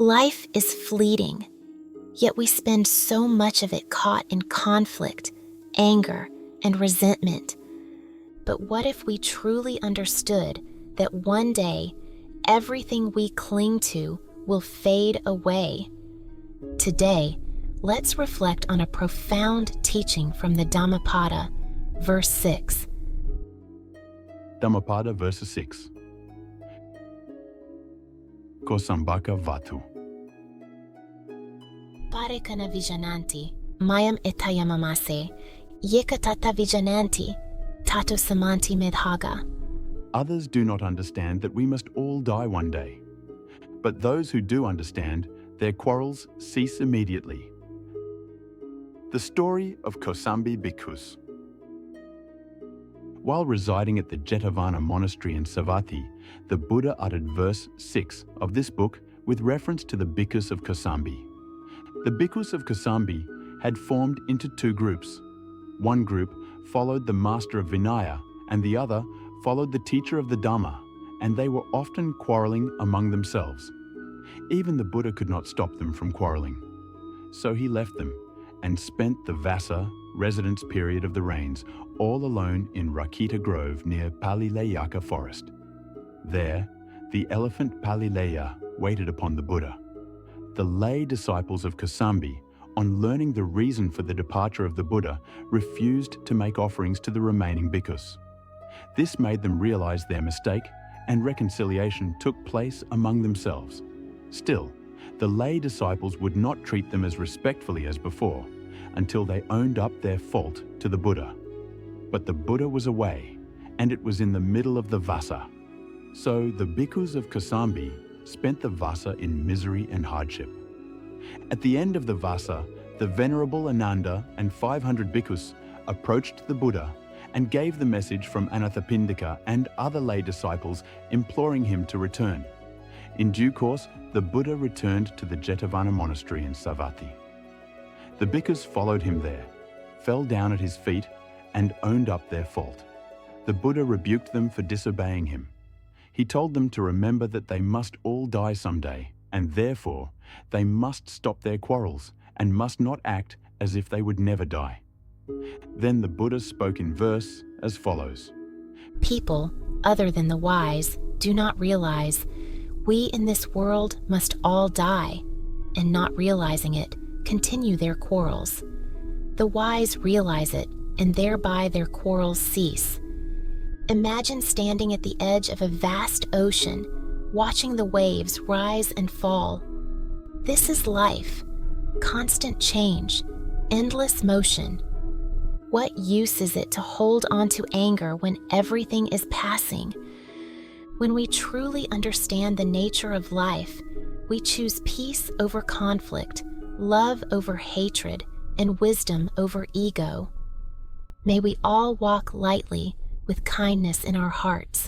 Life is fleeting, yet we spend so much of it caught in conflict, anger, and resentment. But what if we truly understood that one day, everything we cling to will fade away? Today, let's reflect on a profound teaching from the Dhammapada, verse 6. Dhammapada, verse 6. Kosambaka vatu. Pare vijananti, mayamettha yamamase, tatta vijananti, tato sammanti medhaga. Others do not understand that we must all die one day. But those who do understand, their quarrels cease immediately. The story of Kosambi Bhikkhus. While residing at the Jetavana monastery in Savatthi, the Buddha uttered verse 6 of this book with reference to the Bhikkhus of Kosambi. The Bhikkhus of Kosambi had formed into two groups. One group followed the master of Vinaya and the other followed the teacher of the Dhamma, and they were often quarreling among themselves. Even the Buddha could not stop them from quarreling. So he left them and spent the Vassa, residence period of the rains, all alone in Rakita Grove near Pali forest. There, the elephant Pali waited upon the Buddha. The lay disciples of Kosambi, on learning the reason for the departure of the Buddha, refused to make offerings to the remaining bhikkhus. This made them realize their mistake, and reconciliation took place among themselves. Still, the lay disciples would not treat them as respectfully as before, until they owned up their fault to the Buddha. But the Buddha was away, and it was in the middle of the Vassa. So the bhikkhus of Kosambi spent the Vassa in misery and hardship. At the end of the Vassa, the Venerable Ananda and 500 bhikkhus approached the Buddha and gave the message from Anathapindika and other lay disciples imploring him to return. In due course, the Buddha returned to the Jetavana monastery in Savatthi. The bhikkhus followed him there, fell down at his feet, and owned up their fault. The Buddha rebuked them for disobeying him. He told them to remember that they must all die someday, and therefore they must stop their quarrels and must not act as if they would never die. Then the Buddha spoke in verse as follows. People, other than the wise, do not realize we in this world must all die, and not realizing it, continue their quarrels. The wise realize it, and thereby their quarrels cease. Imagine standing at the edge of a vast ocean, watching the waves rise and fall. This is life, constant change, endless motion. What use is it to hold on to anger when everything is passing? When we truly understand the nature of life, we choose peace over conflict, love over hatred, and wisdom over ego. May we all walk lightly with kindness in our hearts.